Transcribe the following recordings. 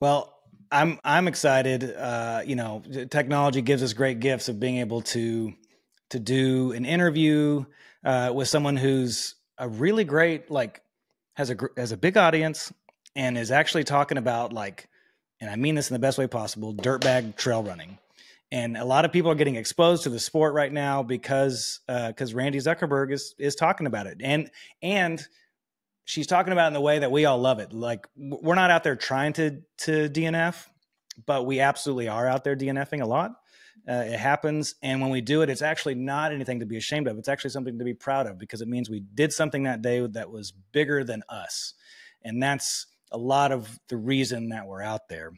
Well, I'm excited. You know, technology gives us great gifts of being able to do an interview with someone who's a really great, like, has a big audience and is actually talking about, like, and I mean this in the best way possible, dirtbag trail running. And a lot of people are getting exposed to the sport right now because Randi Zuckerberg is talking about it, and she's talking about it in the way that we all love it. Like, we're not out there trying to DNF, but we absolutely are out there DNFing a lot. It happens, and when we do it, it's actually not anything to be ashamed of. It's actually something to be proud of, because it means we did something that day that was bigger than us, and that's a lot of the reason that we're out there.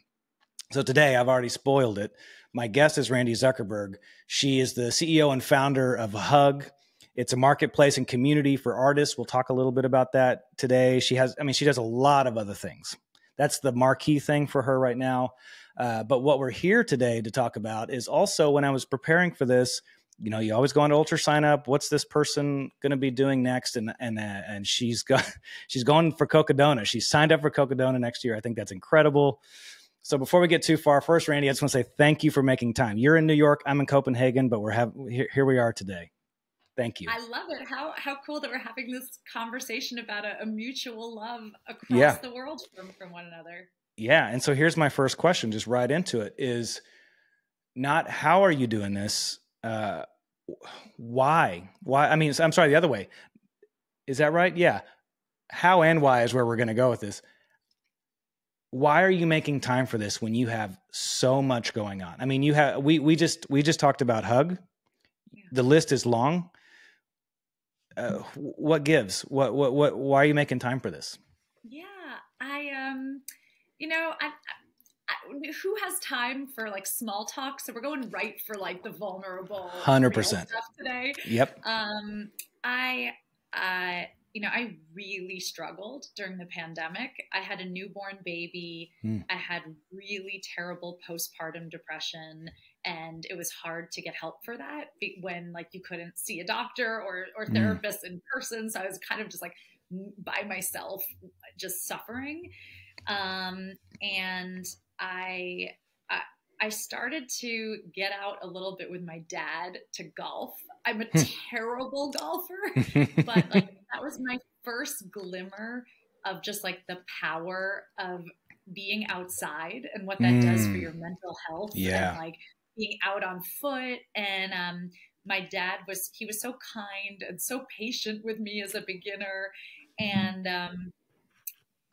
So today, I've already spoiled it. My guest is Randi Zuckerberg. She is the CEO and founder of Hug. It's a marketplace and community for artists. We'll talk a little bit about that today. She does a lot of other things. That's the marquee thing for her right now. But what we're here today to talk about is also, when I was preparing for this, you know, you always go on to Ultra sign up. What's this person going to be doing next? And she's going for Cocodona. She's signed up for Cocodona next year. I think that's incredible. So before we get too far, first, Randi, I just want to say thank you for making time. You're in New York, I'm in Copenhagen, but here we are today. Thank you. I love it. How cool that we're having this conversation about a mutual love across the world from one another. Yeah. And so here's my first question, just right into it, is not how are you doing this? Why? I mean, I'm sorry, the other way. Is that right? Yeah. How and why is where we're going to go with this. Why are you making time for this when you have so much going on? I mean, we just talked about Hug. Yeah. The list is long. What gives? Why are you making time for this? Yeah, who has time for like small talk? So we're going right for like the vulnerable 100% stuff today. Yep. I really struggled during the pandemic. I had a newborn baby. I had really terrible postpartum depression, and it was hard to get help for that when like you couldn't see a doctor or therapist in person. So I was kind of just like by myself, just suffering. And I started to get out a little bit with my dad to golf. I'm a terrible golfer, but like that was my first glimmer of just like the power of being outside and what that does for your mental health. Yeah. And like being out on foot. And my dad was so kind and so patient with me as a beginner. And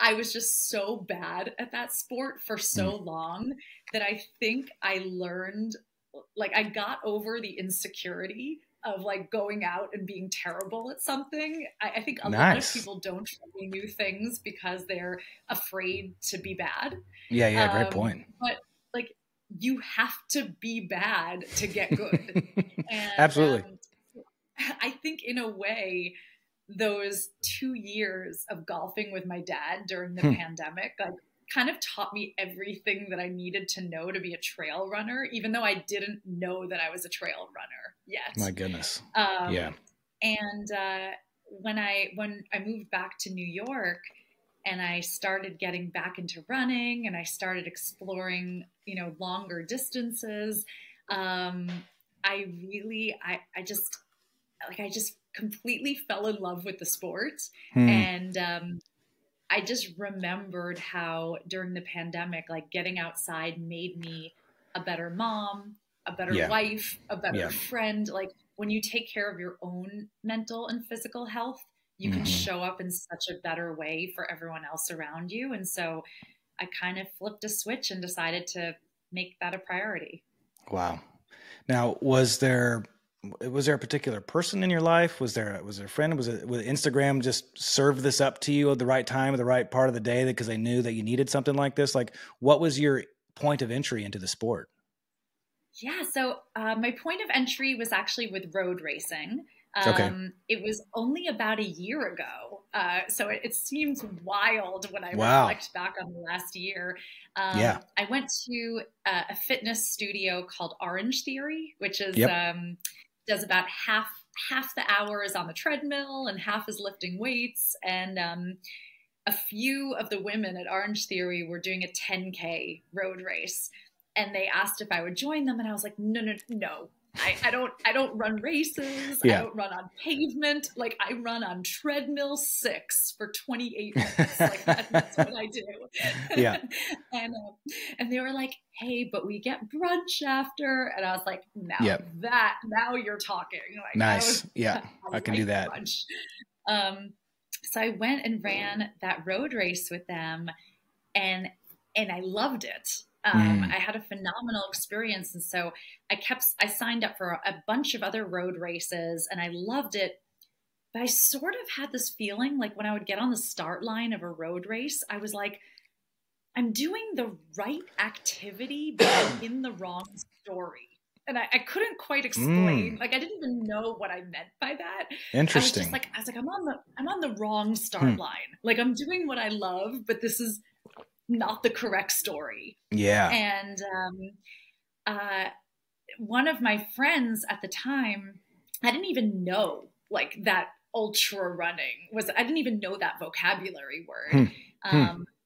I was just so bad at that sport for so long that I think I learned, like I got over the insecurity of like going out and being terrible at something. I think a lot of people don't try new things because they're afraid to be bad. Yeah, great point. But like you have to be bad to get good. And, absolutely. I think in a way, those 2 years of golfing with my dad during the pandemic, like kind of taught me everything that I needed to know to be a trail runner, even though I didn't know that I was a trail runner yet. My goodness. Yeah. And when I moved back to New York and I started getting back into running and I started exploring, longer distances, I just completely fell in love with the sport. And I just remembered how during the pandemic, like getting outside made me a better mom, a better wife, a better friend. Like when you take care of your own mental and physical health, you can show up in such a better way for everyone else around you. And so I kind of flipped a switch and decided to make that a priority. Wow. Now, was there a particular person in your life? Was there a friend? Was Instagram just served this up to you at the right time, at the right part of the day, because they knew that you needed something like this? Like, what was your point of entry into the sport? Yeah. So my point of entry was actually with road racing. It was only about a year ago. So it seems wild when I reflect back on the last year. I went to a fitness studio called Orange Theory, which is, does about half the hours on the treadmill and half is lifting weights. And a few of the women at Orange Theory were doing a 10K road race, and they asked if I would join them, and I was like, no, no, no. I don't run races. Yeah. I don't run on pavement. Like, I run on treadmill 6 for 28 minutes. Like, that's what I do. Yeah. And they were like, hey, but we get brunch after. And I was like, now you're talking. Like, nice. I can do that. Brunch. So I went and ran that road race with them, and I loved it. I had a phenomenal experience. And so I signed up for a bunch of other road races, and I loved it. But I sort of had this feeling like when I would get on the start line of a road race, I was like, I'm doing the right activity, but I'm in the wrong story. And I couldn't quite explain. Like, I didn't even know what I meant by that. Interesting. I was like, I'm on the wrong start line. Like, I'm doing what I love, but this is not the correct story. Yeah. And one of my friends at the time, I didn't even know like that ultra running was, I didn't even know that vocabulary word.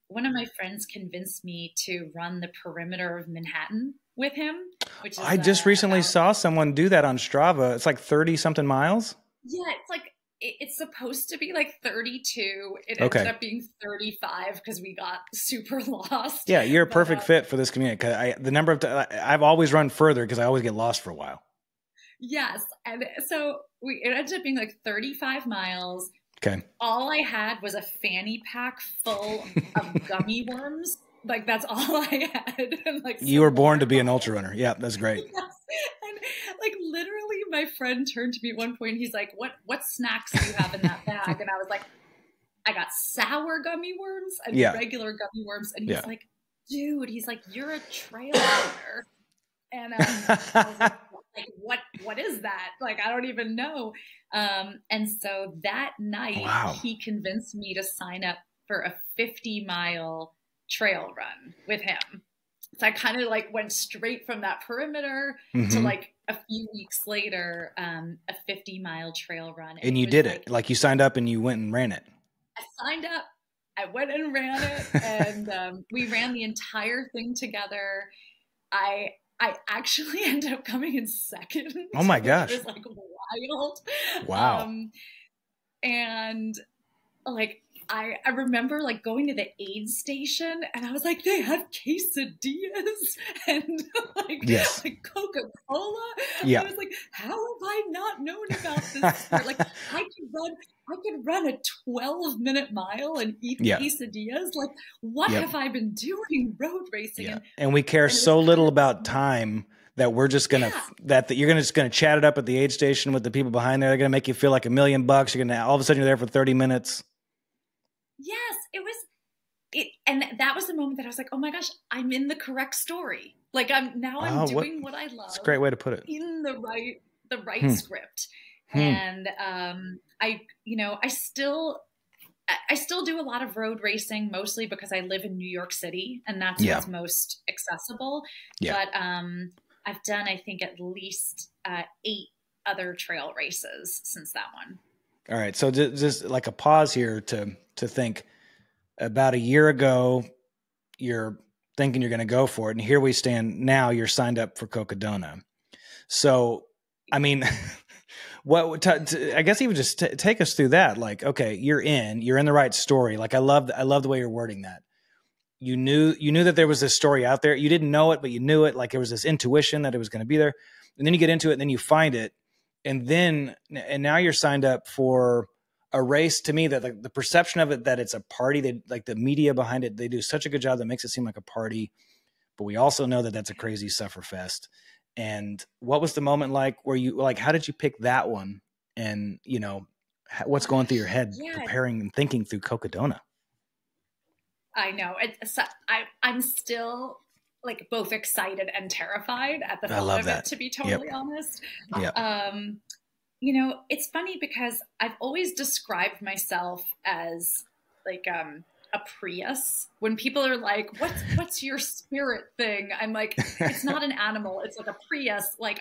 One of my friends convinced me to run the perimeter of Manhattan with him, which is, I just recently saw someone do that on Strava. It's like 30 something miles. Yeah. It's like, it's supposed to be like 32. It ended up being 35 because we got super lost. Yeah, you're a perfect fit for this community. Because I've always run further because I always get lost for a while. Yes, and so it ended up being like 35 miles. Okay. All I had was a fanny pack full of gummy worms. Like, that's all I had. And like, you were born to be an ultra runner. Yeah, that's great. Yes. And like, literally, my friend turned to me at one point and he's like, what snacks do you have in that bag? And I was like, I got sour gummy worms and regular gummy worms. And he's like, dude, you're a trail runner. And I was like, what is that? Like, I don't even know. And so that night, he convinced me to sign up for a 50-mile trail run with him. So I kind of like went straight from that perimeter to like a few weeks later, a 50-mile trail run. And you did it. Like, you signed up and you went and ran it. I signed up, I went and ran it, and we ran the entire thing together. I actually ended up coming in second. Oh my gosh. It was like wild. Wow. And like, I remember like going to the aid station and I was like, they have quesadillas and like Coca-Cola. Yeah. I was like, how have I not known about this sport? Like, I could run a 12-minute mile and eat quesadillas. Like, what have I been doing road racing? Yeah. And we care so little about time that we're just going to, that you're just going to chat it up at the aid station with the people behind there. They're going to make you feel like $1 million. You're going to, all of a sudden you're there for 30 minutes. Yes, and that was the moment that I was like, oh my gosh, I'm in the correct story. Like, I'm doing what I love. That's a great way to put it. In the right script. And I still do a lot of road racing, mostly because I live in New York City and that's what's most accessible. Yeah. But I've done, I think, at least 8 other trail races since that one. All right. So just like a pause here to think. About a year ago, you're thinking you're going to go for it. And here we stand now, you're signed up for Cocodona. So, I mean, I guess even just take us through that. Like, okay, you're in the right story. Like, I love the way you're wording that. You knew that there was this story out there. You didn't know it, but you knew it. Like, there was this intuition that it was going to be there. And then you get into it and then you find it. And now you're signed up for a race. To me, that like the perception of it, that it's a party, they like the media behind it, they do such a good job that makes it seem like a party, but we also know that that's a crazy sufferfest. And what was the moment like where you, like, how did you pick that one? And, you know, what's going through your head preparing and thinking through Cocodona? I know. I'm still like both excited and terrified at the thought of it, to be totally honest. Yeah. You know, it's funny because I've always described myself as like a Prius. When people are like, what's your spirit thing? I'm like, it's not an animal. It's like a Prius. Like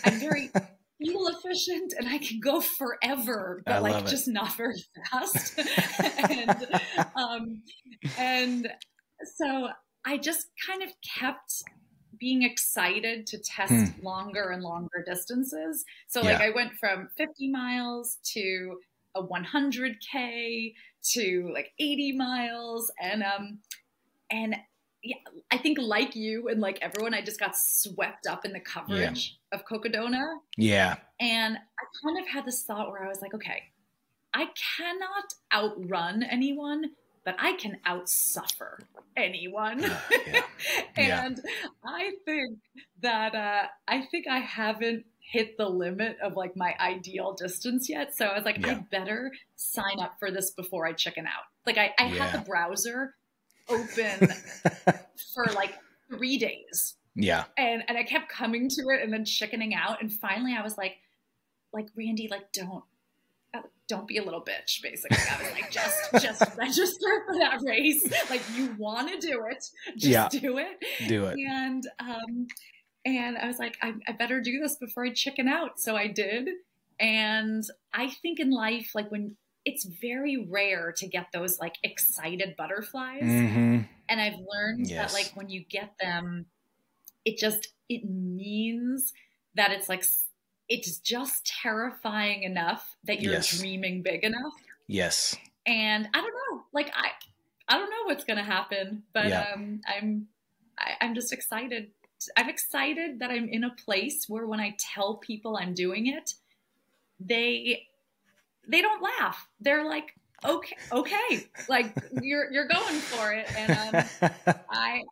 I'm very fuel efficient and I can go forever, I but like love it. just not very fast. and and so I just kind of kept being excited to test longer and longer distances. So like I went from 50 miles to a 100K to like 80 miles. And yeah, I think like you and like everyone, I just got swept up in the coverage of Cocodona. Yeah. And I kind of had this thought where I was like, okay, I cannot outrun anyone, but I can outsuffer anyone. And I think that I haven't hit the limit of like my ideal distance yet. So I was like, I better sign up for this before I chicken out. Like I had the browser open for like 3 days. Yeah. And I kept coming to it and then chickening out. And finally I was like, Randy, like, don't be a little bitch, basically. I was like, just register for that race. Like, you want to do it, just do it. Do it. And I was like, I better do this before I chicken out. So I did. And I think in life, like when it's very rare to get those like excited butterflies. And I've learned that like when you get them, it means that it's like, it's just terrifying enough that you're dreaming big enough. Yes. And I don't know, like, I don't know what's going to happen, but I'm just excited. I'm excited that I'm in a place where when I tell people I'm doing it, they don't laugh. They're like, okay, like you're going for it. And I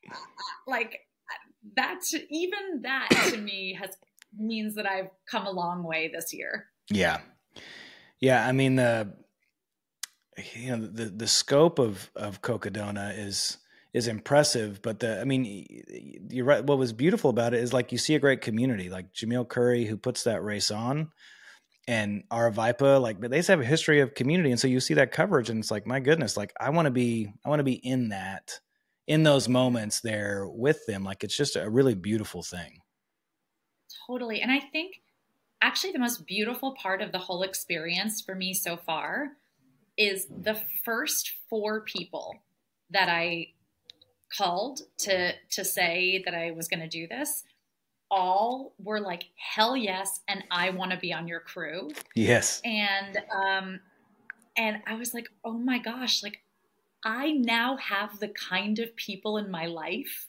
like that. Even that to me means that I've come a long way this year. Yeah. I mean, the scope of Cocodona is impressive, but you're right. What was beautiful about it is like, you see a great community, like Jamil Curry, who puts that race on, and Aravipa, like, but they have a history of community. And so you see that coverage and it's like, my goodness, like I want to be in those moments there with them. Like, it's just a really beautiful thing. Totally. And I think actually the most beautiful part of the whole experience for me so far is the first 4 people that I called to say that I was going to do this. All were like, hell yes. And I want to be on your crew. Yes. And I was like, oh my gosh, like I now have the kind of people in my life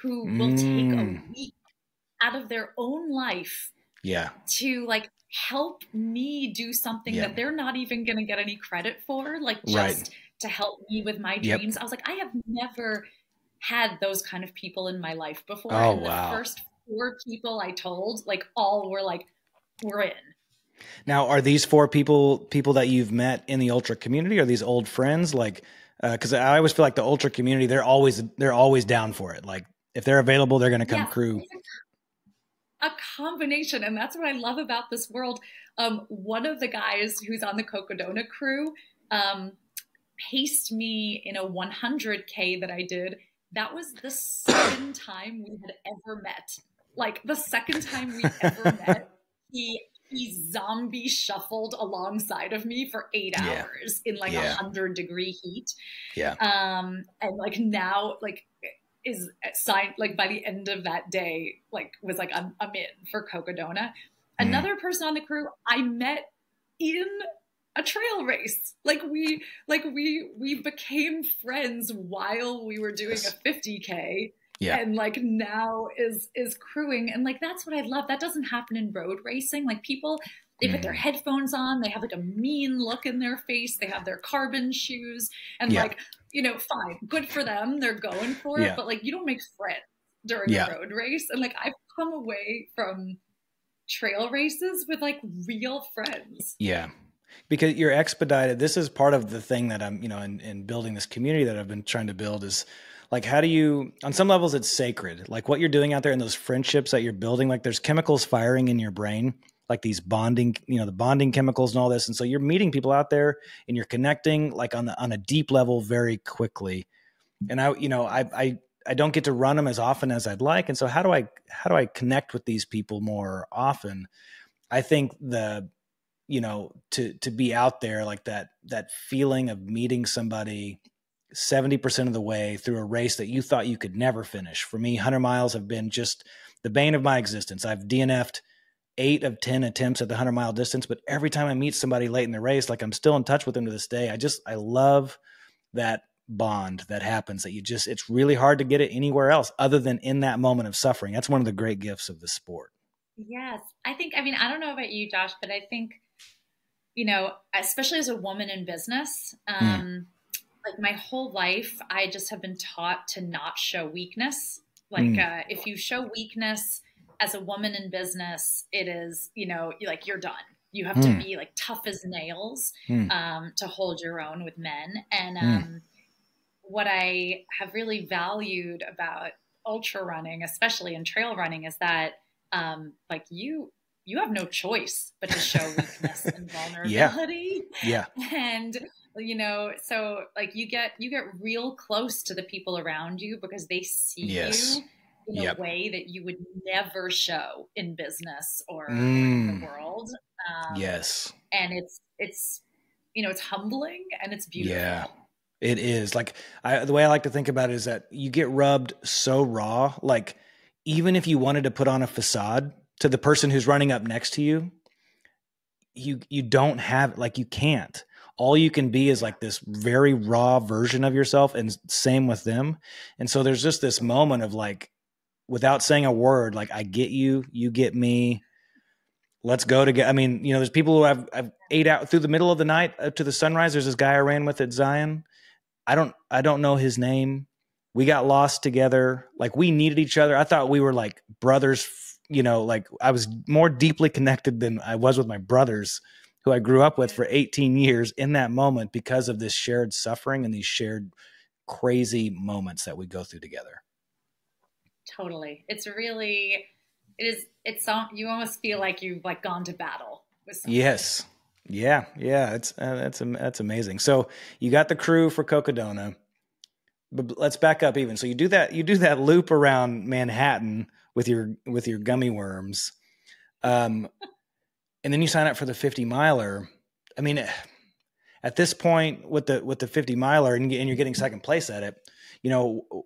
who will take a week out of their own life to like help me do something that they're not even going to get any credit for, like just to help me with my dreams. I was like, I have never had those kind of people in my life before. Oh, and the first 4 people I told, like all were like, we're in. Now, are these 4 people that you've met in the ultra community? Are these old friends? Like, cause I always feel like the ultra community, they're always down for it. Like if they're available, they're going to come crew. A combination. And that's what I love about this world. One of the guys who's on the Cocodona crew paced me in a 100K that I did. That was the second time we had ever met. Like the second time we ever met, he zombie shuffled alongside of me for 8 hours in like 100-degree heat. And like now, like is signed, like by the end of that day, like was like, I'm in for Cocodona. Another person on the crew I met in a trail race. Like we became friends while we were doing a 50K. And like now is crewing. And like, that's what I love. That doesn't happen in road racing. Like people, they put their headphones on, they have like a mean look in their face, they have their carbon shoes and like, you know, fine, good for them. They're going for it. But like, you don't make friends during a road race. And like, I've come away from trail races with like real friends. Because you're expedited. This is part of the thing that I'm, you know, in building this community that I've been trying to build is like, how do you, on some levels it's sacred. Like what you're doing out there and those friendships that you're building, like there's chemicals firing in your brain, like these bonding, you know, the bonding chemicals and all this. And so you're meeting people out there and you're connecting like on a deep level very quickly. And I don't get to run them as often as I'd like. And so how do I connect with these people more often? I think to be out there like that feeling of meeting somebody 70% of the way through a race that you thought you could never finish. For me, 100 miles have been just the bane of my existence. I've DNF'd 8 of 10 attempts at the 100-mile distance, but every time I meet somebody late in the race, like I'm still in touch with them to this day. I love that bond that happens that it's really hard to get it anywhere else other than in that moment of suffering. That's one of the great gifts of the sport. Yes. I don't know about you, Josh, but I think, especially as a woman in business, like my whole life, I just have been taught to not show weakness. Like, if you show weakness as a woman in business, it is, you're done. You have to be like tough as nails, to hold your own with men. And, what I have really valued about ultra running, especially in trail running, is that, like you have no choice but to show weakness and vulnerability. Yeah. And, so like you get real close to the people around you because they see you in a way that you would never show in business or in the world. Yes. And it's humbling and it's beautiful. Yeah, it is. Like the way I like to think about it is that you get rubbed so raw. Like even if you wanted to put on a facade to the person who's running up next to you, you don't have, like, you can't. All you can be is like this very raw version of yourself, and same with them. And so there's just this moment of like, without saying a word, like, I get you, you get me. Let's go together. I mean, there's people who I've ate out through the middle of the night up to the sunrise. There's this guy I ran with at Zion. I don't know his name. We got lost together. Like, we needed each other. I thought we were like brothers, like I was more deeply connected than I was with my brothers who I grew up with for 18 years in that moment because of this shared suffering and these shared crazy moments that we go through together. Totally. It's you almost feel like you've like gone to battle with somebody. Yes. Yeah. That's amazing. So you got the crew for Cocodona, but let's back up even. So you do that loop around Manhattan with your gummy worms. And then you sign up for the 50 miler. I mean, at this point with the 50 miler and you're getting second place at it,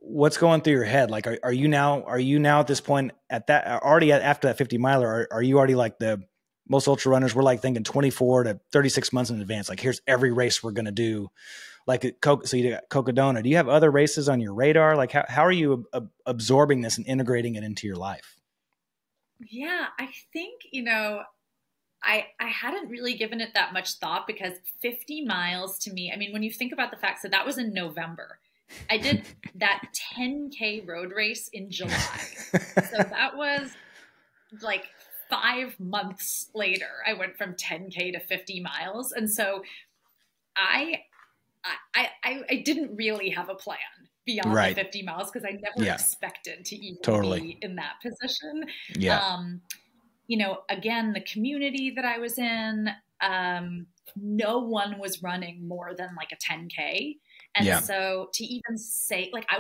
what's going through your head? Like, are you now at this point after that 50 miler, are you already like most ultra runners? We're like thinking 24 to 36 months in advance. Like, here's every race we're going to do. Like, so you got Cocodona. Do you have other races on your radar? Like, how are you absorbing this and integrating it into your life? Yeah, I think, I hadn't really given it that much thought because 50 miles to me, I mean, when you think about the fact that was in November, I did that 10K road race in July. So that was like 5 months later. I went from 10K to 50 miles. And so I didn't really have a plan beyond the 50 miles because I never expected to even be in that position. Yeah. Again, the community that I was in, no one was running more than like a 10K. And so to even say, like, I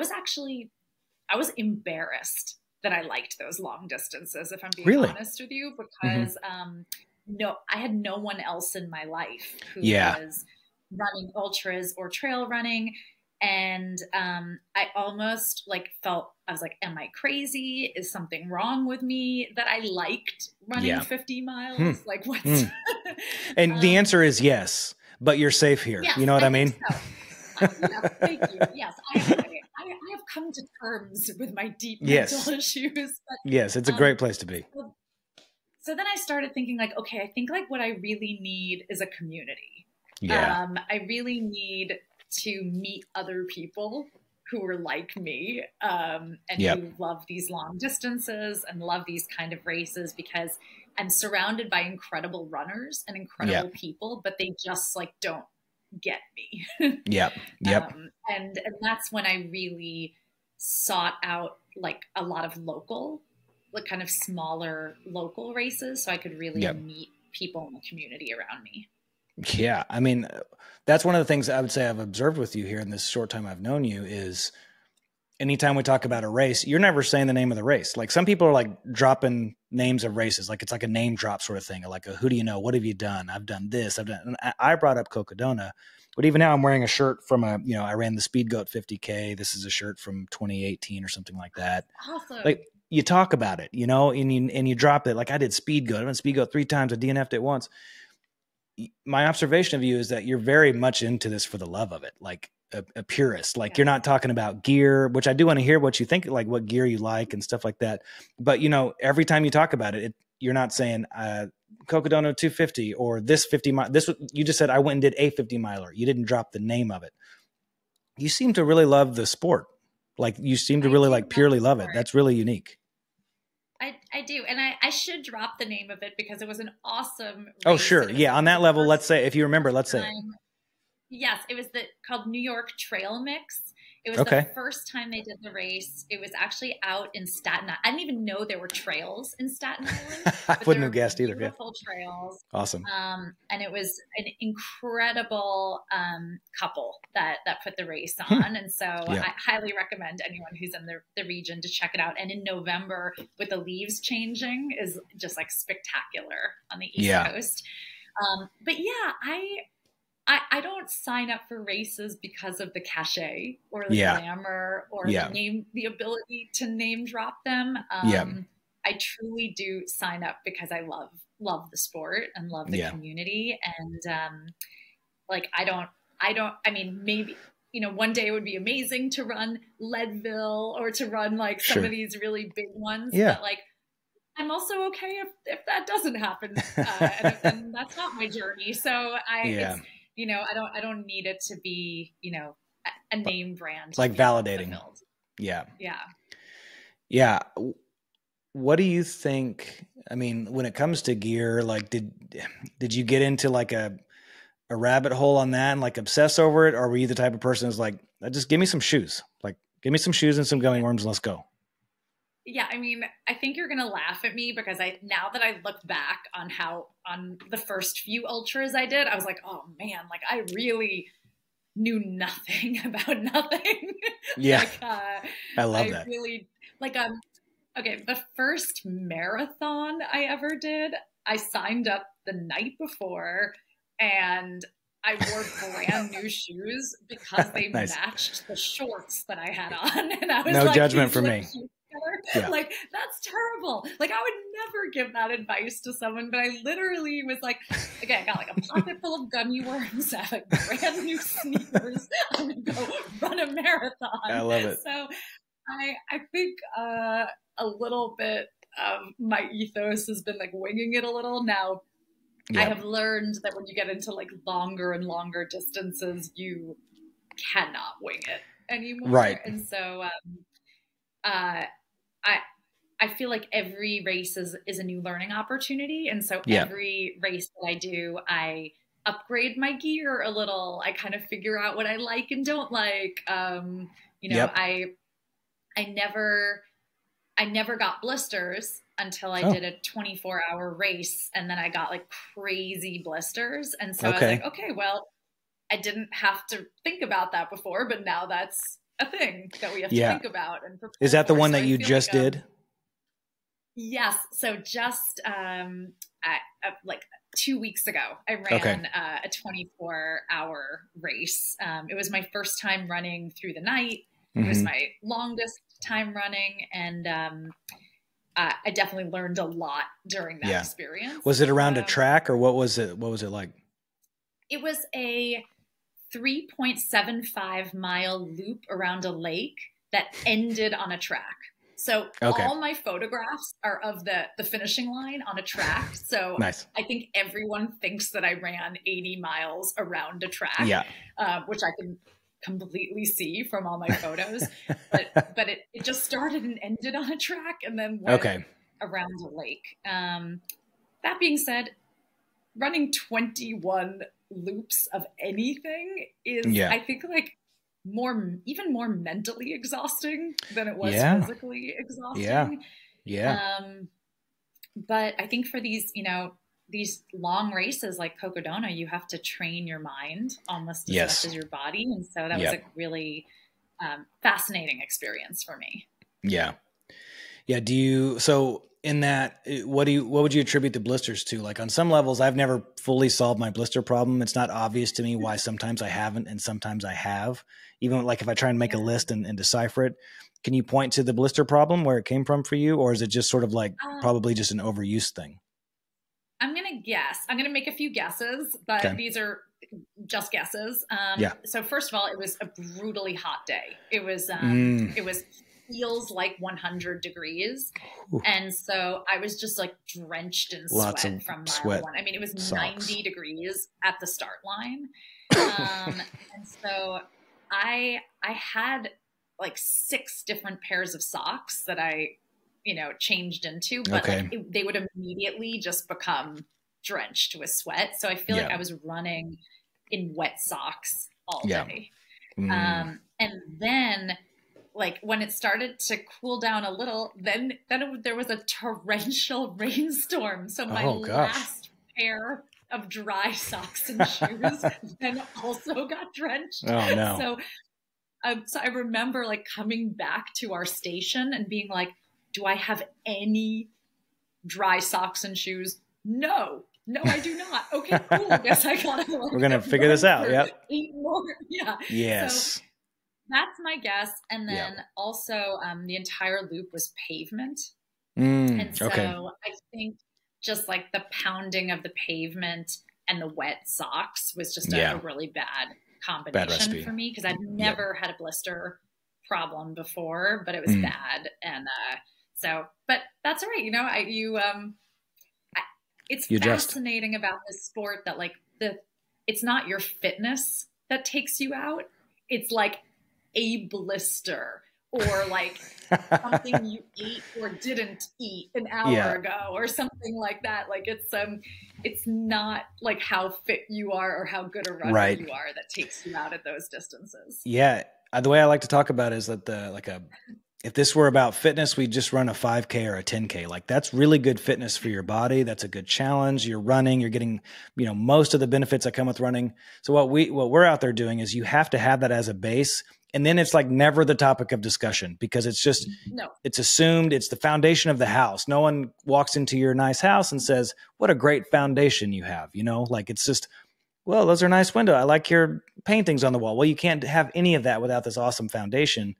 was embarrassed that I liked those long distances, if I'm being honest with you, because I had no one else in my life who was running ultras or trail running. And I almost felt, I was like, am I crazy? Is something wrong with me that I liked running 50 miles? Like, what's... And the answer is yes, but you're safe here. Yes, you know what I mean? So. Thank you. Yes, I have come to terms with my deep mental issues. But, yes, it's a great place to be. So then I started thinking like, okay, I think like what I really need is a community. Yeah. I really need to meet other people who are like me and who love these long distances and love these kind of races, because I'm surrounded by incredible runners and incredible people, but they just like don't get me. And that's when I really sought out like a lot of local, like kind of smaller local races so I could really meet people in the community around me. Yeah. I mean, that's one of the things I would say I've observed with you here in this short time I've known you is anytime we talk about a race, you're never saying the name of the race. Like some people are like dropping names of races. Like it's like a name drop sort of thing. Like a, who do you know? What have you done? I've done this. I've done, and I brought up Cocodona, but even now I'm wearing a shirt from a, you know, I ran the Speed Goat 50K. This is a shirt from 2018 or something like that. Awesome. Like you talk about it, you know, and you drop it. Like I did Speed Goat. I've done Speed Goat 3 times. I DNF'd it once. My observation of you is that you're very much into this for the love of it. Like a purist, like you're not talking about gear, which I do want to hear what you think, like what gear you like and stuff like that. But you know, every time you talk about it, you're not saying, Cocodona 250 or this 50 mile. This, you just said, I went and did a 50 miler. You didn't drop the name of it. You seem to really love the sport. Like you seem to really like purely love it. That's really unique. I do. And I should drop the name of it because it was an awesome race. Oh, sure. Yeah. On that level, let's say, if you remember, let's say. Yes, it was called New York Trail Mix. It was the first time they did the race. It was actually out in Staten Island. I didn't even know there were trails in Staten Island. I wouldn't have guessed either. Beautiful trails. Awesome. And it was an incredible couple that put the race on. And so I highly recommend anyone who's in the region to check it out. And in November, with the leaves changing, is just like spectacular on the East Coast. But yeah, I don't sign up for races because of the cachet or the glamour or the ability to name drop them. I truly do sign up because I love the sport and love the community. And like, I mean, maybe, you know, one day it would be amazing to run Leadville or to run like some of these really big ones. But like, I'm also okay if that doesn't happen. And that's not my journey. So it's, you know, I don't need it to be, you know, a name brand. Like validating. Fulfilled. Yeah. Yeah. Yeah. What do you think? I mean, when it comes to gear, like did you get into like a rabbit hole on that and like obsess over it? Or were you the type of person who's like, just give me some shoes, like give me some shoes and some gummy worms and let's go? Yeah, I mean, I think you're going to laugh at me because now that I look back on the first few ultras I did, I was like, oh man, like I really knew nothing about nothing. Yeah. Like, I love that. Really, like, okay, the first marathon I ever did, I signed up the night before and I wore brand new shoes because they matched the shorts that I had on. And I was no judgment for me. Yeah. Like, that's terrible. Like, I would never give that advice to someone, but I literally was like, okay, I got like a pocket full of gummy worms. I have like brand new sneakers. I'm going to go run a marathon. I love it. So I think a little bit of my ethos has been like winging it a little. Now, I have learned that when you get into like longer and longer distances, you cannot wing it anymore. Right. And so, I feel like every race is a new learning opportunity. And so every race that I do, I upgrade my gear a little. I kind of figure out what I like and don't like. You know, I never got blisters until I did a 24-hour race. And then I got like crazy blisters. And so I was like, okay, well, I didn't have to think about that before, but now that's a thing that we have to think about. And is that the one that you just did? Yes. So just like 2 weeks ago, I ran a 24-hour race. It was my first time running through the night. It was my longest time running. And I definitely learned a lot during that experience. Was it around a track or what was it? What was it like? It was a 3.75 mile loop around a lake that ended on a track. So all my photographs are of the finishing line on a track. So nice. I think everyone thinks that I ran 80 miles around a track, which I can completely see from all my photos. but it just started and ended on a track and then went around a lake. That being said, running 21 loops of anything is, I think, like even more mentally exhausting than it was physically exhausting. But I think for these, you know, these long races like Cocodona, you have to train your mind almost as much as your body. And so that was like really fascinating experience for me. Yeah. Yeah. So in that, what would you attribute the blisters to? Like on some levels, I've never fully solved my blister problem. It's not obvious to me why sometimes I haven't and sometimes I have, even like if I try and make a list and decipher it. Can you point to the blister problem where it came from for you? Or is it just sort of like probably just an overuse thing? I'm going to guess. I'm going to make a few guesses, but these are just guesses. So first of all, it was a brutally hot day. It was feels like 100 degrees. Ooh. And so I was just like drenched in sweat from mile one. I mean, it was socks. 90 degrees at the start line. And so I had like 6 different pairs of socks that I, changed into, but they would immediately just become drenched with sweat. So I feel like I was running in wet socks all day. And then like when it started to cool down a little, then there was a torrential rainstorm. So my last pair of dry socks and shoes then also got drenched. Oh no. So I remember like coming back to our station and being like, do I have any dry socks and shoes? No, I do not. Okay, cool. Guess I gotta. We're gonna figure this out. Yep. 8 more. Yeah. Yes. So that's my guess. And then also the entire loop was pavement. And so I think just like the pounding of the pavement and the wet socks was just a really bad combination for me because I've never had a blister problem before, but it was bad. And but that's all right. It's fascinating about this sport that like it's not your fitness that takes you out. It's like a blister or like something you ate or didn't eat an hour ago or something like that. Like it's not like how fit you are or how good a runner you are that takes you out at those distances. Yeah. The way I like to talk about it is that if this were about fitness, we'd just run a 5K or a 10K. Like that's really good fitness for your body. That's a good challenge. You're running, you're getting, most of the benefits that come with running. So what we're out there doing is you have to have that as a base. And then it's like never the topic of discussion because it's just, it's assumed it's the foundation of the house. No one walks into your nice house and says, what a great foundation you have. Like it's just, well, those are nice windows. I like your paintings on the wall. Well, you can't have any of that without this awesome foundation.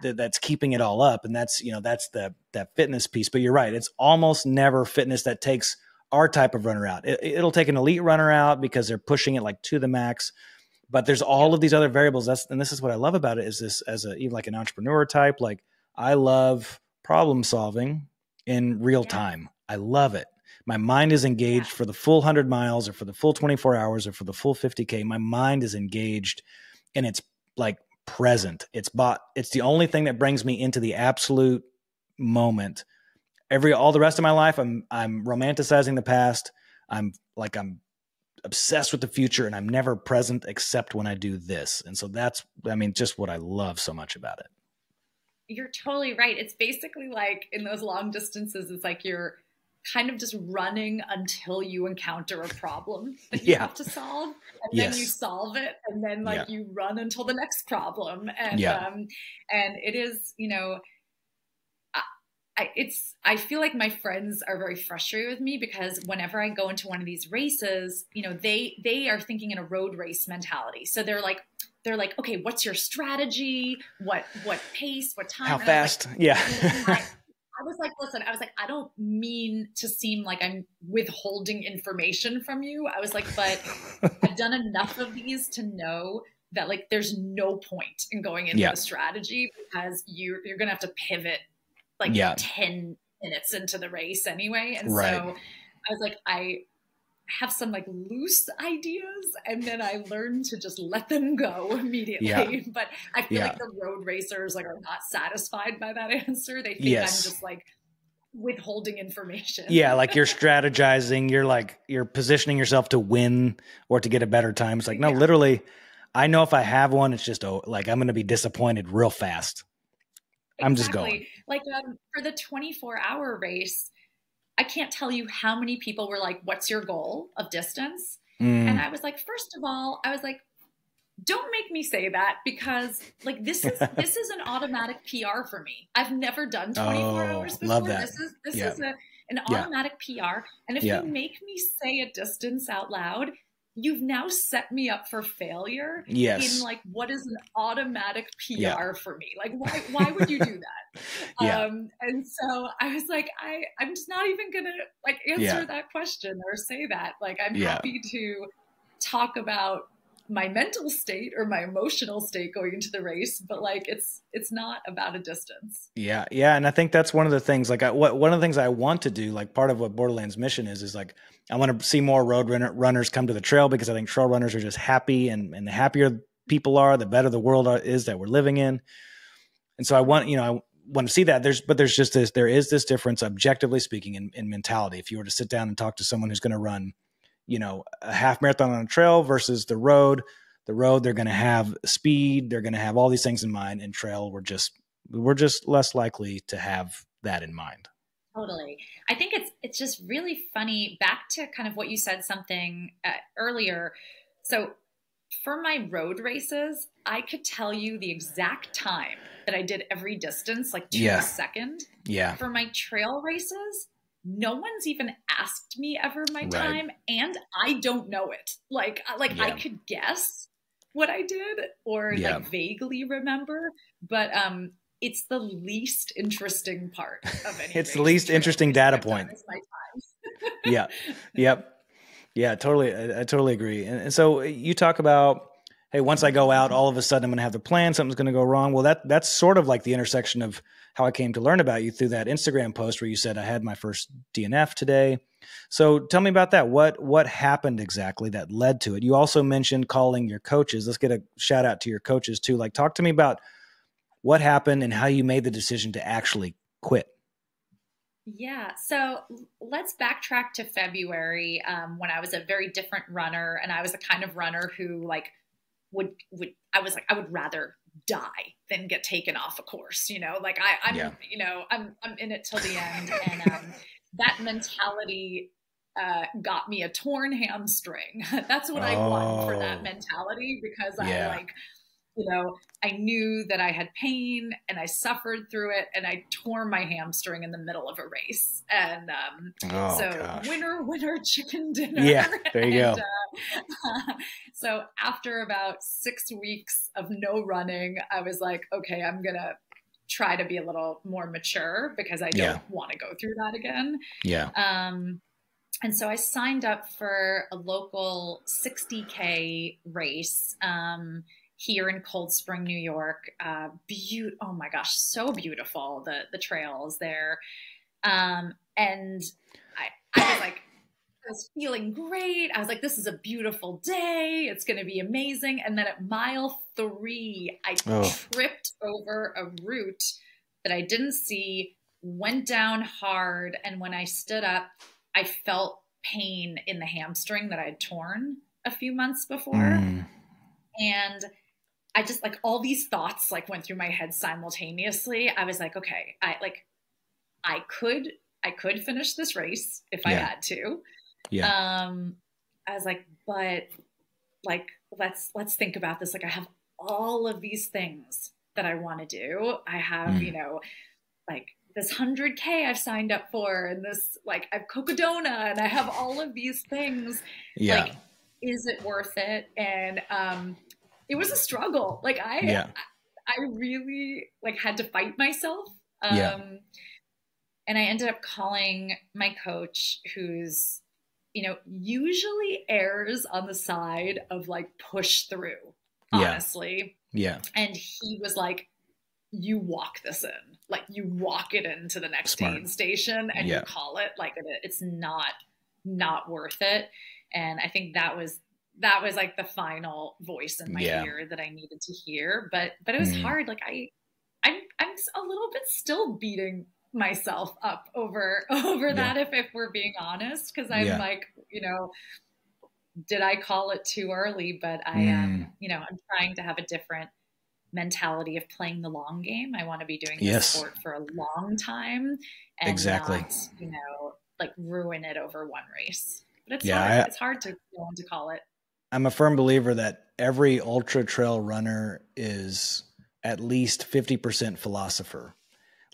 That's keeping it all up. And that's, that's that fitness piece, but you're right. It's almost never fitness that takes our type of runner out. It'll take an elite runner out because they're pushing it like to the max, but there's all of these other variables. And this is what I love about it is this even like an entrepreneur type, like I love problem solving in real time. I love it. My mind is engaged for the full 100 miles or for the full 24 hours or for the full 50K. My mind is engaged and it's like, present. It's the only thing that brings me into the absolute moment. All the rest of my life, I'm romanticizing the past. I'm obsessed with the future and I'm never present except when I do this. And so that's, just what I love so much about it. You're totally right. It's basically like in those long distances, it's like you're kind of just running until you encounter a problem that you have to solve, and then you solve it, and then you run until the next problem. And and it is, I feel like my friends are very frustrated with me because whenever I go into one of these races, they are thinking in a road race mentality. So they're like, okay, what's your strategy? What pace? What time? How fast? I was like, listen, I don't mean to seem like I'm withholding information from you. I was like, but I've done enough of these to know that like, there's no point in going into the strategy because you're going to have to pivot like 10 minutes into the race anyway. And so I was like, I have some like loose ideas and then I learned to just let them go immediately. But I feel like the road racers like are not satisfied by that answer. They think I'm just like withholding information. Like you're strategizing, you're positioning yourself to win or to get a better time. It's like, no, literally, I know if I have one, it's just like I'm going to be disappointed real fast. I'm just going. Like for the 24-hour race, I can't tell you how many people were like, what's your goal of distance? And I was like, first of all, Don't make me say that, because like this is an automatic PR for me. I've never done 24 hours before. Love that. This is an automatic PR. And if you make me say a distance out loud, you've now set me up for failure in like what is an automatic PR for me. Like why would you do that? And so I was like, I'm just not even gonna like answer that question or say that. Like I'm happy to talk about my mental state or my emotional state going into the race, but like it's not about a distance. Yeah. And I think that's one of the things, like one of the things I want to do, like part of what Borderlands mission is like, I want to see more road runners come to the trail, because I think trail runners are just happy, and the happier people are, the better the world is that we're living in. And so I want to see that there is this difference, objectively speaking, in mentality. If you were to sit down and talk to someone who's going to run, a half marathon on a trail versus the road, they're going to have speed. They're going to have all these things in mind. And trail, we're just less likely to have that in mind. Totally. I think it's just really funny, back to kind of what you said something earlier. So for my road races, I could tell you the exact time that I did every distance, like to the second. Yeah. For my trail races, no one's even asked me ever my time, and I don't know it. Like I could guess what I did or like vaguely remember, but it's the least interesting part of any. It's the least interesting data point. Yeah. Yep. Yeah, totally. I totally agree. And so you talk about, hey, once I go out, all of a sudden I'm going to have the plan, something's going to go wrong. Well, that's sort of like the intersection of how I came to learn about you through that Instagram post where you said, I had my first DNF today. So tell me about that. What happened exactly that led to it? You also mentioned calling your coaches. Let's get a shout out to your coaches too. Like, talk to me about what happened and how you made the decision to actually quit. Yeah. So let's backtrack to February, when I was a very different runner, and I was the kind of runner who like would I would rather die than get taken off a course, like I'm in it till the end. And that mentality got me a torn hamstring. That's what I won for that mentality, because I knew that I had pain and I suffered through it, and I tore my hamstring in the middle of a race. And winner, chicken dinner. Yeah, there you go. So after about 6 weeks of no running, I was like, okay, I'm going to try to be a little more mature, because I don't want to go through that again. Yeah. And so I signed up for a local 60K race, here in Cold Spring, New York. Oh my gosh, so beautiful, the trails there. And I was feeling great. I was like, this is a beautiful day. It's going to be amazing. And then at mile 3, I tripped over a root that I didn't see, went down hard. And when I stood up, I felt pain in the hamstring that I had torn a few months before. And I just all these thoughts went through my head simultaneously. I was like, okay, I could finish this race if I had to. Yeah. I was like, but let's think about this. I have all of these things that I want to do. I have, this 100K I've signed up for, and this, I have Cocodona, and I have all of these things. Yeah. Is it worth it? And, it was a struggle. I really had to fight myself. And I ended up calling my coach, who's, usually errs on the side of push through, honestly. Yeah. And he was like, you walk this in, you walk it into the next aid station, and you call it it's not worth it. And I think that was the final voice in my ear that I needed to hear. But it was hard. I'm a little bit still beating myself up over that, if we're being honest, because I'm did I call it too early? But I am, I'm trying to have a different mentality of playing the long game. I want to be doing this sport for a long time, and not, ruin it over one race. But it's hard. It's hard to know when to call it. I'm a firm believer that every ultra trail runner is at least 50% philosopher.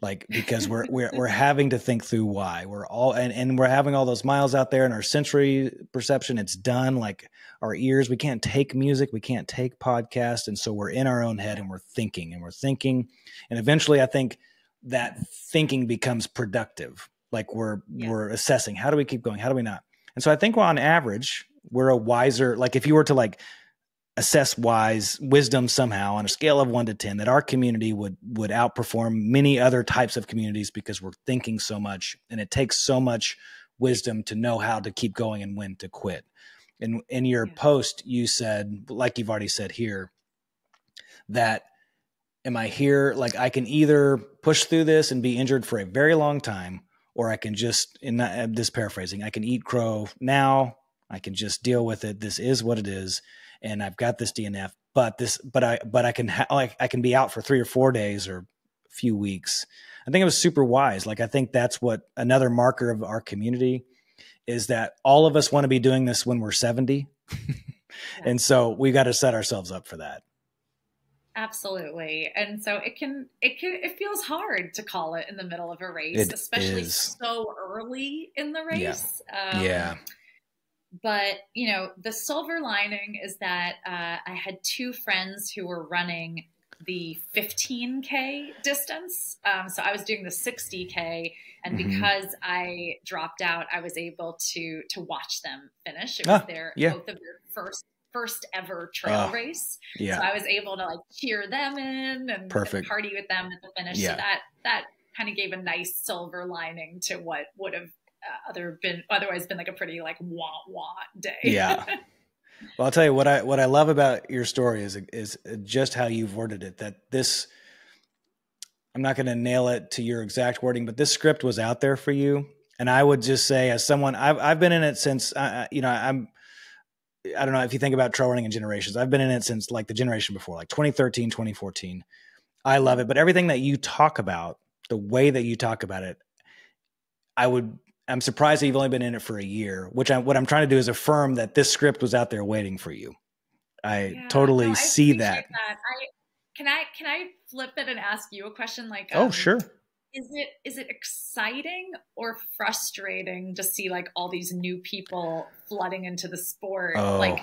Like, because we're having to think through why we're all, and we're having all those miles out there, and our sensory perception, it's done. Like our ears, we can't take music, we can't take podcasts. And so we're in our own head and we're thinking. And eventually I think that thinking becomes productive. Like we're assessing, how do we keep going? How do we not? And so I think on average, we're a wiser, like if you were to like assess wisdom somehow on a scale of 1 to 10, that our community would outperform many other types of communities because we're thinking so much, and it takes so much wisdom to know how to keep going and when to quit. And in your post, you said, like you've already said here, that am I here? Like I can either push through this and be injured for a very long time, or I can just, in this paraphrasing, I can eat crow now. I can just deal with it. This is what it is. And I've got this DNF, but I can be out for 3 or 4 days or a few weeks. I think it was super wise. Like, I think that's what another marker of our community is, that all of us want to be doing this when we're 70. And so we got to set ourselves up for that. Absolutely. And so it feels hard to call it in the middle of a race, especially so early in the race. But, you know, the silver lining is that I had 2 friends who were running the 15K distance. So I was doing the 60K. And because I dropped out, I was able to watch them finish. It was both of their first ever trail race. So I was able to like cheer them in and party with them at the finish. So that kind of gave a nice silver lining to what would have otherwise been like a pretty like wah day. Yeah. Well, I'll tell you what I love about your story is just how you've worded it, that this, I'm not going to nail it to your exact wording, but this script was out there for you. And I would just say, as someone, I've been in it since, I don't know if you think about trail running in generations. I've been in it since like the generation before, like 2013, 2014. I love it. But everything that you talk about, the way that you talk about it, I'm surprised that you've only been in it for a year, what I'm trying to do is affirm that this script was out there waiting for you. I totally see that. Can I flip it and ask you a question? Like, sure. Is it exciting or frustrating to see like all these new people flooding into the sport? Like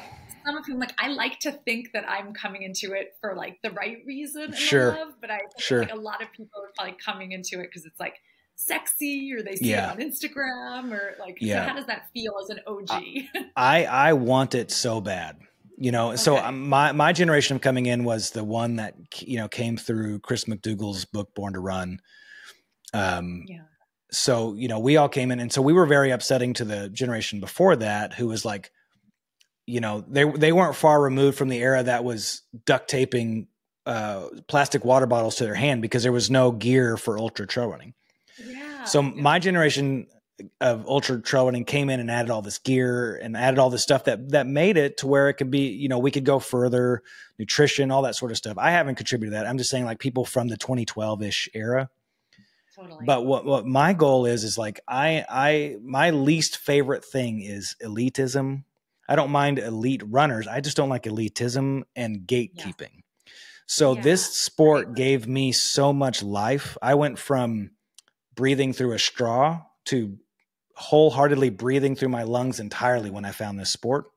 some of whom, like, I like to think that I'm coming into it for like the right reason and the love, but I think like a lot of people are probably coming into it because it's like sexy, or they see it on Instagram, or like, so how does that feel as an OG? I want it so bad, you know. So my generation of coming in was the one that, you know, came through Chris McDougall's book Born to Run. So, you know, we all came in, and so we were very upsetting to the generation before that, who was like, you know, they weren't far removed from the era that was duct taping plastic water bottles to their hand because there was no gear for ultra trail running. So my generation of ultra trail running came in and added all this gear and added all this stuff that made it to where it could be, you know, we could go further, nutrition, all that sort of stuff. I haven't contributed to that. I'm just saying, like, people from the 2012-ish era. Totally. But what my goal is like, my least favorite thing is elitism. I don't mind elite runners. I just don't like elitism and gatekeeping. So this sport gave me so much life. I went from breathing through a straw to wholeheartedly breathing through my lungs entirely when I found this sport.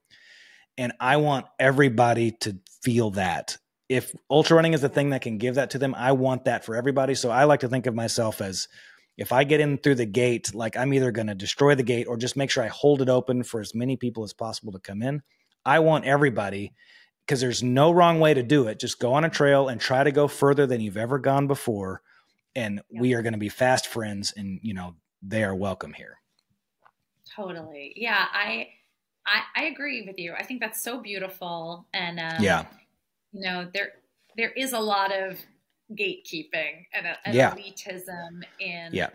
And I want everybody to feel that. If ultra running is the thing that can give that to them, I want that for everybody. So I like to think of myself as, if I get in through the gate, like, I'm either going to destroy the gate or just make sure I hold it open for as many people as possible to come in. I want everybody, because there's no wrong way to do it. Just go on a trail and try to go further than you've ever gone before. And we are going to be fast friends, and, you know, they are welcome here. Totally. Yeah. I agree with you. I think that's so beautiful. And, you know, there is a lot of gatekeeping and elitism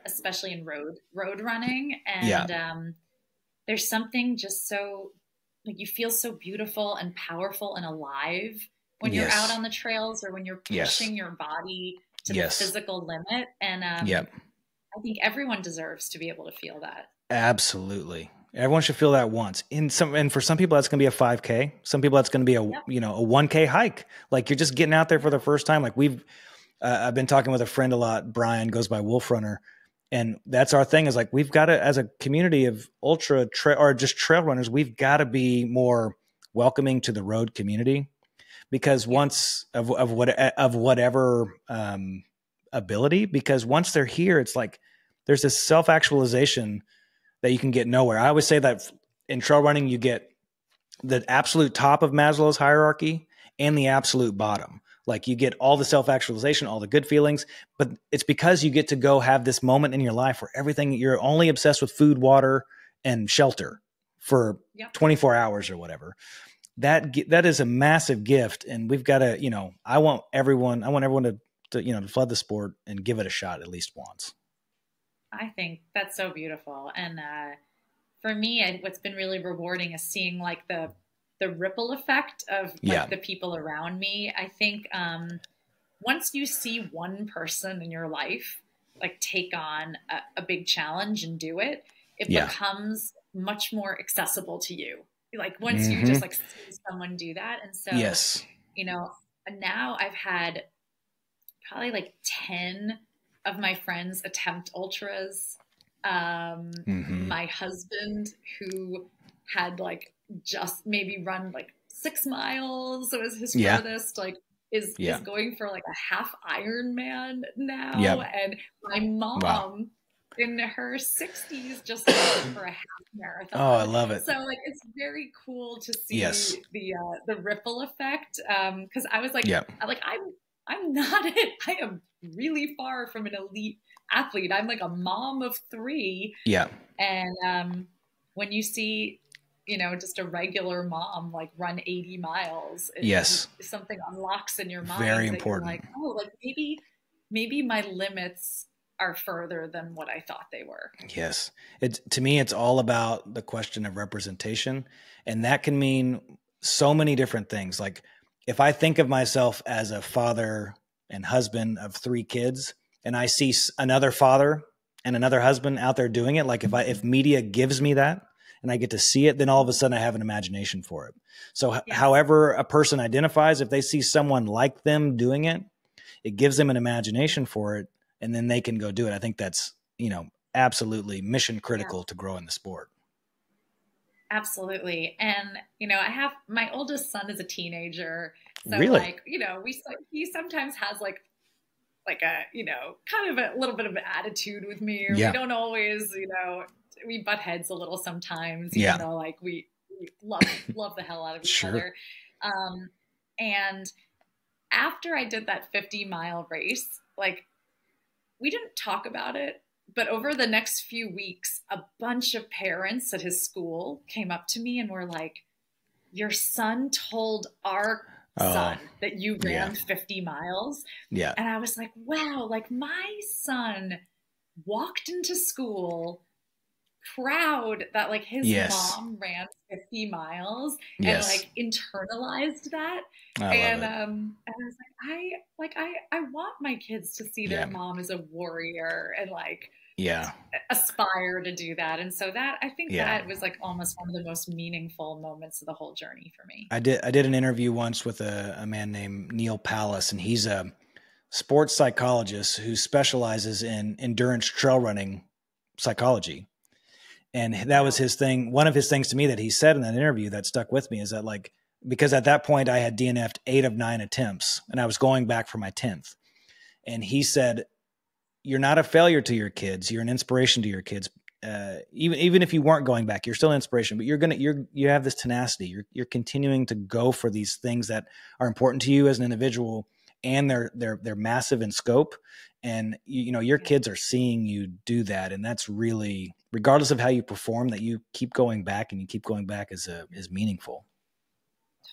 especially in road running. And, there's something just so, like, you feel so beautiful and powerful and alive when you're out on the trails, or when you're pushing your body to the physical limit. And I think everyone deserves to be able to feel that. Absolutely. Everyone should feel that once. And for some people, that's going to be a 5K. Some people, that's going to be a, Yep. you know, a 1K hike. Like you're just getting out there for the first time. Like I've been talking with a friend a lot. Brian goes by Wolf Runner. And that's our thing is like, we've got to, as a community of ultra trail or just trail runners, we've got to be more welcoming to the road community, because once of whatever ability, because once they're here, it's like, there's this self-actualization that you can get nowhere. I always say that in trail running, you get the absolute top of Maslow's hierarchy and the absolute bottom. Like you get all the self-actualization, all the good feelings, but it's because you get to go have this moment in your life where everything, you're only obsessed with food, water, and shelter for 24 hours or whatever. That is a massive gift. And we've got to, you know, I want everyone to, you know, to flood the sport and give it a shot at least once. I think that's so beautiful. And for me, what's been really rewarding is seeing like the ripple effect of like the people around me. I think once you see one person in your life like take on a big challenge and do it, it becomes much more accessible to you. Like once you just like see someone do that. And so, you know, now I've had probably like 10 of my friends attempt ultras. My husband, who had like just maybe run like 6 miles, so was his furthest, like is going for like a half Ironman now. And my mom in her 60s just went for a half marathon. Oh, I love it. So like it's very cool to see the ripple effect. Because I was like, I'm not it. I am really far from an elite athlete. I'm like a mom of 3. Yeah. And when you see, you know, just a regular mom like run 80 miles, something unlocks in your mind. Very important. Like, oh, like maybe my limits are further than what I thought they were. Yes. To me, it's all about the question of representation. And that can mean so many different things. Like if I think of myself as a father and husband of 3 kids, and I see another father and another husband out there doing it, like if media gives me that and I get to see it, then all of a sudden I have an imagination for it. So however a person identifies, if they see someone like them doing it, it gives them an imagination for it, and then they can go do it. I think that's, you know, absolutely mission critical to grow in the sport. Absolutely. And, you know, my oldest son is a teenager. So really? you know, he sometimes has like a, you know, kind of a little bit of an attitude with me. Or we don't always, you know, we butt heads a little sometimes, even though like we love the hell out of each other. And after I did that 50-mile race, like we didn't talk about it, but over the next few weeks, a bunch of parents at his school came up to me and were like, your son told our son that you ran 50 miles. Yeah. And I was like, wow, like my son walked into school proud that like his mom ran 50 miles and like internalized that. And I was like, I want my kids to see their mom as a warrior and like aspire to do that. And so that, I think that was like almost one of the most meaningful moments of the whole journey for me. I did an interview once with a man named Neil Pallas, and he's a sports psychologist who specializes in endurance trail running psychology. And that was his thing. One of his things to me that he said in that interview that stuck with me is that like, because at that point I had DNF'd 8 of 9 attempts and I was going back for my 10th. And he said, you're not a failure to your kids. You're an inspiration to your kids. Even if you weren't going back, you're still an inspiration, but you have this tenacity. You're continuing to go for these things that are important to you as an individual, and they're massive in scope. And you know, your kids are seeing you do that. And that's really, regardless of how you perform, that you keep going back and you keep going back is meaningful.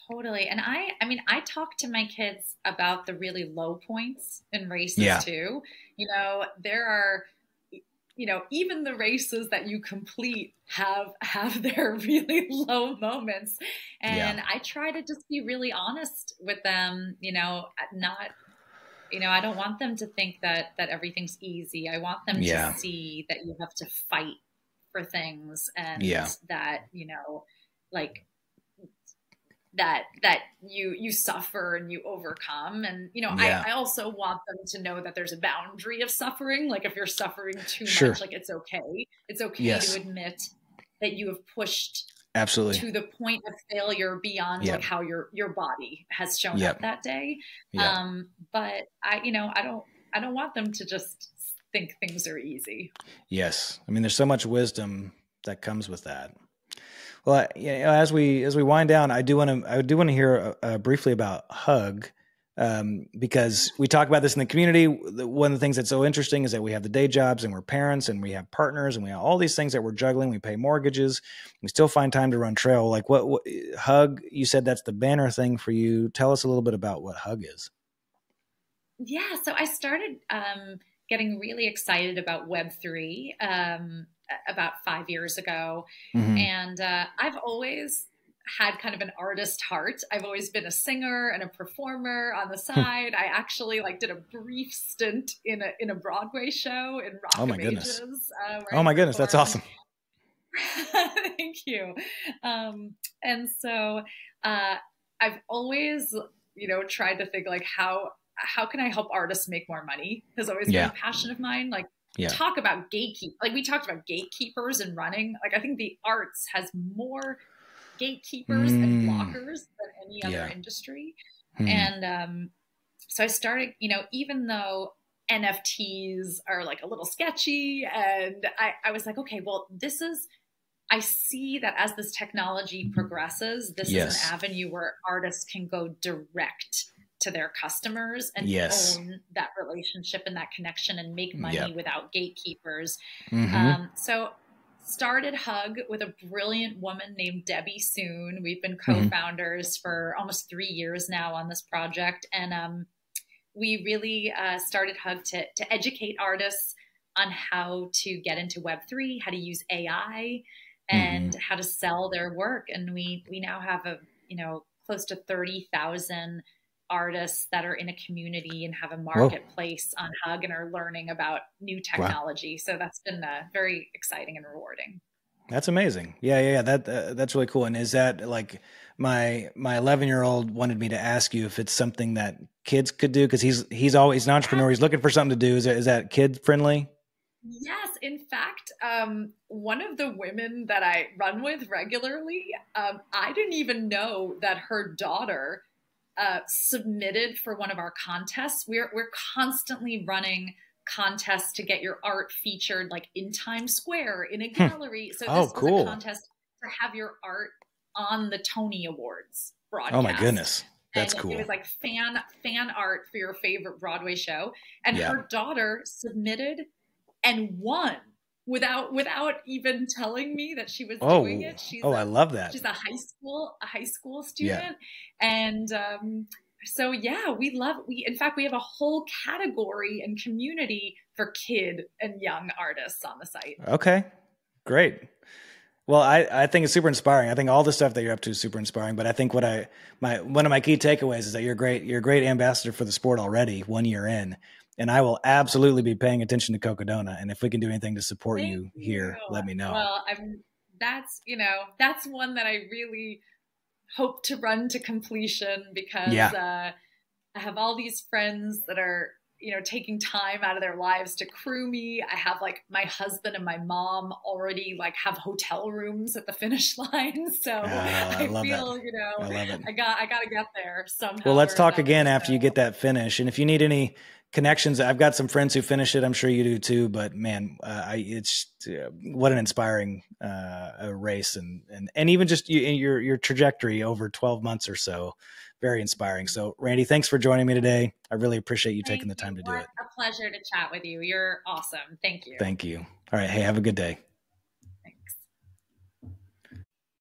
Totally. And I mean, I talk to my kids about the really low points in races too. You know, there are, you know, even the races that you complete have their really low moments. And I try to just be really honest with them, you know, I don't want them to think that everything's easy. I want them to see that you have to fight for things, and Yeah. that, like that you suffer and you overcome. And Yeah. I also want them to know that there's a boundary of suffering. Like if you're suffering too Sure. much, like it's okay to Yes. admit that you have pushed Absolutely. to the point of failure beyond like Yep. how your body has shown up Yep. that day. Yep. But I don't want them to just think things are easy. Yes. I mean, there's so much wisdom that comes with that. Well, as we wind down, I do want to hear briefly about Hug, because we talk about this in the community. One of the things that's so interesting is that we have the day jobs and we're parents and we have partners and we have all these things that we're juggling. We pay mortgages. We still find time to run trail. Like what Hug? You said that's the banner thing for you. Tell us a little bit about what Hug is. Yeah, so I started getting really excited about Web3 about 5 years ago. Mm-hmm. And I've always had kind of an artist heart. I've always been a singer and a performer on the side. I actually did a brief stint in a Broadway show in Rock Oh my of goodness. Ages. Oh my goodness, that's awesome. Thank you. And so I've always, tried to think like how can I help artists make more money? Has always been a passion of mine. Like talk about gatekeep. Like we talked about gatekeepers and running. Like I think the arts has more gatekeepers and blockers than any other industry. And so I started, even though NFTs are like a little sketchy, and I was like, okay, well, I see that as this technology progresses, this is an avenue where artists can go direct to their customers and own that relationship and that connection and make money without gatekeepers. So started Hug with a brilliant woman named Debbie Soon. We've been co-founders for almost 3 years now on this project. And we really started Hug to educate artists on how to get into Web3, how to use AI, and how to sell their work. And we now have close to 30,000 artists that are in a community and have a marketplace on Hug and are learning about new technology. Wow. So that's been very exciting and rewarding. That's amazing. Yeah. That's really cool. And is that like my 11-year-old wanted me to ask you if it's something that kids could do? Cause he's always an entrepreneur. He's looking for something to do. Is that kid friendly? Yes. In fact, one of the women that I run with regularly, I didn't even know that her daughter submitted for one of our contests. We're constantly running contests to get your art featured like in Times Square in a gallery. So this was a contest to have your art on the Tony Awards broadcast. Oh my goodness. That's cool. It was like fan art for your favorite Broadway show. And her daughter submitted and won without even telling me that she was doing it. I love that. She's a high school student. And so in fact, we have a whole category and community for kid and young artists on the site. Okay, great. Well, I think it's super inspiring. I think all the stuff that you're up to is super inspiring. But I think one of my key takeaways is that you're a great ambassador for the sport already 1 year in. And I will absolutely be paying attention to Cocodona. And if we can do anything to support you here, let me know. Well, that's one that I really hope to run to completion because I have all these friends that are, taking time out of their lives to crew me. I have like my husband and my mom already have hotel rooms at the finish line. So I feel, I love it. I got to get there somehow. Well, let's talk again after you get that finish. And if you need any connections, I've got some friends who finish it. I'm sure you do too, but man, it's what an inspiring race and even just your trajectory over 12 months or so. Very inspiring. So Randi, thanks for joining me today. I really appreciate you taking the time to do it. A pleasure to chat with you. You're awesome. Thank you. Thank you. All right. Hey, have a good day.